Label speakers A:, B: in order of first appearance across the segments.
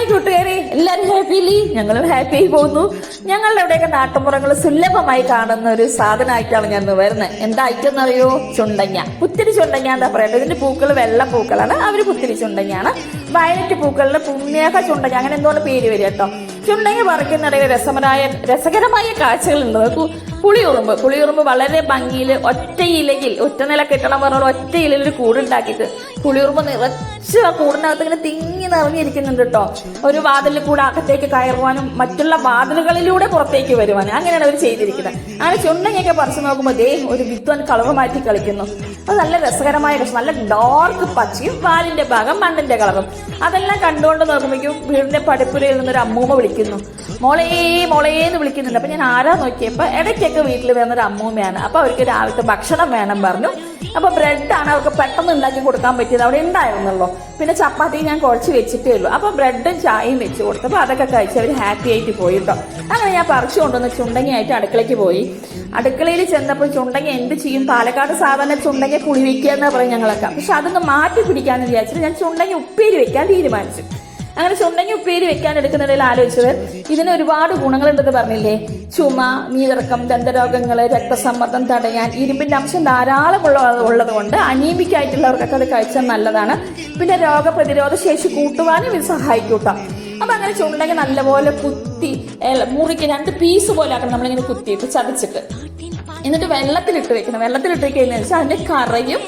A: Hi കൂട്ടുകാരെ, എല്ലാരും ഹാപ്പിയില്ലേ? ഞങ്ങളും ഹാപ്പി ആയി പോകുന്നു. ഞങ്ങളുടെ അവിടെയൊക്കെ നാട്ടുമ്പുറങ്ങൾ സുലഭമായി കാണുന്ന ഒരു സാധനമായിട്ടാണ് ഞാൻ വരുന്നത്. എന്താ ഐറ്റം എന്നറിയോ? ചുണ്ടങ്ങ. പുത്തിരി ചുണ്ടങ്ങ എന്താ പറയട്ടെ. ഇതിന്റെ പൂക്കൾ വെള്ള പൂക്കളാണ്, അവര് പുത്തിരി ചുണ്ടങ്ങയാണ്. വയലറ്റ് പൂക്കളിന് പുണ്യക ചുണ്ടങ്ങ, അങ്ങനെ എന്തോന്ന് പേര് വരിക കേട്ടോ. ചുണ്ടങ്ങ പറിക്കുന്നിടയിൽ രസകരമായ കാഴ്ചകളുണ്ട്. പുളിയുറുമ്പ് വളരെ ഭംഗിയിൽ ഒറ്റ നില കെട്ടണം പറഞ്ഞ ഒറ്റ ഇലയിൽ ഒരു കൂടുണ്ടാക്കിയിട്ട് പുളിയുറുമ്പ് നിറച്ച് ആ കൂടിനകത്ത് ഇങ്ങനെ തിങ്ങി നിറഞ്ഞിരിക്കുന്നുണ്ട് കേട്ടോ. ഒരു വാതിലിൽ കൂടെ അകത്തേക്ക് കയറുവാനും മറ്റുള്ള വാതിലുകളിലൂടെ പുറത്തേക്ക് വരുവാനും അങ്ങനെയാണ് അവർ ചെയ്തിരിക്കുന്നത്. അങ്ങനെ ചുണ്ടങ്ങയൊക്കെ പറിച്ചു നോക്കുമ്പോൾ ഒരു വിദ്വാൻ കളർ മാറ്റി കളിക്കുന്നു. അത് നല്ല രസകരമായ കൃഷി, നല്ല ഡാർക്ക് പച്ചയും വാലിന്റെ ഭാഗം മണ്ണിന്റെ കളറും. അതെല്ലാം കണ്ടുകൊണ്ട് നോക്കുമ്പോഴേക്കും വീടിന്റെ പടിപ്പുരയിൽ നിന്നൊരു അമ്മൂമ്മ വിളിക്കുന്നു. മോളേന്ന് വിളിക്കുന്നുണ്ട്. അപ്പൊ ഞാൻ ആരാ നോക്കിയപ്പോ ഇടയ്ക്കൊക്കെ വീട്ടിൽ വരുന്നൊരു അമ്മൂമ്മയാണ്. അപ്പൊ അവർക്ക് രാവിലത്തെ ഭക്ഷണം വേണം പറഞ്ഞു. അപ്പൊ ബ്രെഡാണ് അവർക്ക് പെട്ടെന്ന് ഉണ്ടാക്കി കൊടുക്കാൻ പറ്റിയത്, അവിടെ ഉണ്ടായിരുന്നല്ലോ. പിന്നെ ചപ്പാത്തി ഞാൻ കുഴച്ച് വെച്ചിട്ടേ ഉള്ളൂ. അപ്പൊ ബ്രെഡും ചായയും വെച്ച് കൊടുത്തപ്പോ അതൊക്കെ കഴിച്ച് അവർ ഹാപ്പി ആയിട്ട് പോയി കേട്ടോ. അങ്ങനെ ഞാൻ പറിച്ചു കൊണ്ടുവന്ന് ചുണ്ടങ്ങയായിട്ട് അടുക്കളയ്ക്ക് പോയി. അടുക്കളയിൽ ചെന്നപ്പോൾ ചുണ്ടങ്ങ എന്ത് ചെയ്യും? പാലക്കാട് സാധാരണ ചുണ്ടങ്ങ പുളി വെക്കുക എന്നാ പറയും ഞങ്ങളൊക്കെ. പക്ഷെ അതൊന്ന് മാറ്റി പിടിക്കാന്ന് വിചാരിച്ചിട്ട് ഞാൻ ചുണ്ടങ്ങ ഉപ്പേരി വെക്കാൻ തീരുമാനിച്ചു. അങ്ങനെ ചുണ്ടങ്ങ ഉപ്പേരി വെക്കാൻ എടുക്കുന്നിടയിൽ ആലോചിച്ചത് ഇതിന് ഒരുപാട് ഗുണങ്ങളുണ്ടെന്ന് പറഞ്ഞില്ലേ. ചുമ, നീരിറക്കം, ദന്തരോഗങ്ങള്, രക്തസമ്മർദ്ദം തടയാൻ, ഇരുമ്പിന്റെ അംശം ധാരാളം ഉള്ളത് കൊണ്ട് അനീമിക് ആയിട്ടുള്ളവർക്കൊക്കെ അത് കഴിച്ചാൽ നല്ലതാണ്. പിന്നെ രോഗപ്രതിരോധ ശേഷി കൂട്ടുവാനും ഇത് സഹായിക്കൂട്ടാം. അപ്പൊ അങ്ങനെ ചുണ്ടങ്ങ നല്ലപോലെ കുത്തി മുറിക്ക് 2 പീസ് പോലെ ആക്കണം. നമ്മളിങ്ങനെ കുത്തിയിട്ട് ചതച്ചിട്ട് എന്നിട്ട് വെള്ളത്തിലിട്ട് വെക്കണം. വെള്ളത്തിലിട്ട് കഴിഞ്ഞാൽ അതിന്റെ കറയും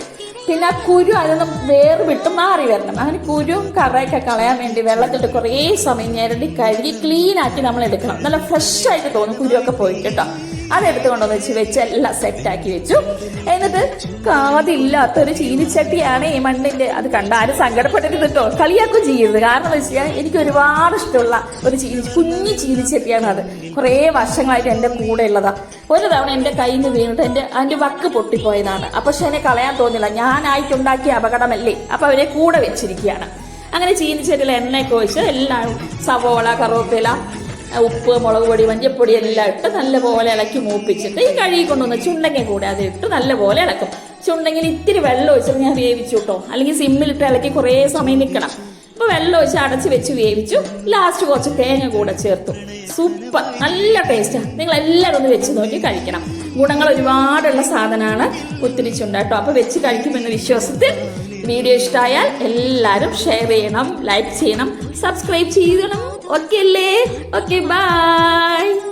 A: പിന്നെ ആ കുരു അതൊന്നും വേർവിട്ട് മാറി വരണം. അങ്ങനെ കുരുവും കറയൊക്കെ കളയാൻ വേണ്ടി വെള്ളത്തിട്ട് കുറേ സമയം ഞരടി കഴുകി ക്ലീൻ ആക്കി നമ്മൾ എടുക്കണം. നല്ല ഫ്രഷ് ആയിട്ട് തോന്നും കുരുവൊക്കെ പോയിട്ട് കേട്ടോ. അതെടുത്ത് കൊണ്ടുവന്ന് വെച്ച് എല്ലാം സെറ്റാക്കി വെച്ചു. എന്നിട്ട് കാതില്ലാത്തൊരു ചീനിച്ചട്ടിയാണ് ഈ മണ്ണിന്റെ. അത് കണ്ട ആരും സങ്കടപ്പെട്ടിട്ട് കേട്ടോ, കളിയാക്കും ചെയ്യരുത്. കാരണം എന്ന് വെച്ചാൽ എനിക്ക് ഒരുപാട് ഇഷ്ടമുള്ള ഒരു കുഞ്ഞു ചീനിച്ചട്ടിയാണ് അത്. കുറേ വർഷങ്ങളായിട്ട് എന്റെ കൂടെ ഉള്ളതാ. ഒരു തവണ എന്റെ കയ്യിൽ നിന്ന് വീണിട്ട് അതിന്റെ വക്ക് പൊട്ടിപ്പോയതാണ്. പക്ഷെ എന്നെ കളയാൻ തോന്നില്ല, ഞാനായിട്ടുണ്ടാക്കിയ അപകടമല്ലേ. അപ്പൊ അവരെ കൂടെ വെച്ചിരിക്കുകയാണ്. അങ്ങനെ ചീനിച്ചട്ടിയിൽ എണ്ണയൊക്കെ ഒഴിച്ച് എല്ലാം സവോള, കറുവേപ്പില, ഉപ്പ്, മുളക് പൊടി, മഞ്ഞപ്പൊടി എല്ലാം ഇട്ട് നല്ലപോലെ ഇളക്കി മൂപ്പിച്ചിട്ട് ഈ കഴുകി കൊണ്ടുവന്ന് ചുണ്ടങ്ങ കൂടെ അത് ഇട്ട് നല്ലപോലെ ഇളക്കും. ചുണ്ടങ്ങിൽ ഇത്തിരി വെള്ളം ഒഴിച്ചിട്ട് ഞാൻ വേവിച്ചു കേട്ടോ. അല്ലെങ്കിൽ സിമ്മിലിട്ട് ഇളക്കി കുറേ സമയം നിൽക്കണം. അപ്പൊ വെള്ളം ഒഴിച്ച് അടച്ച് വെച്ച് വേവിച്ചു. ലാസ്റ്റ് കുറച്ച് തേങ്ങ കൂടെ ചേർത്തു. സൂപ്പർ, നല്ല ടേസ്റ്റാ. നിങ്ങൾ എല്ലാവരും ഒന്ന് വെച്ച് നോക്കി കഴിക്കണം. ഗുണങ്ങൾ ഒരുപാടുള്ള സാധനമാണ് പുത്തിരി ചുണ്ട കേട്ടോ. അപ്പൊ വെച്ച് കഴിക്കുമെന്ന വിശ്വാസത്തിൽ വീഡിയോ ഇഷ്ടമായാൽ എല്ലാവരും ഷെയർ ചെയ്യണം, ലൈക്ക് ചെയ്യണം, സബ്സ്ക്രൈബ് ചെയ്യണം. ഓക്കെ അല്ലേ? Okay, by.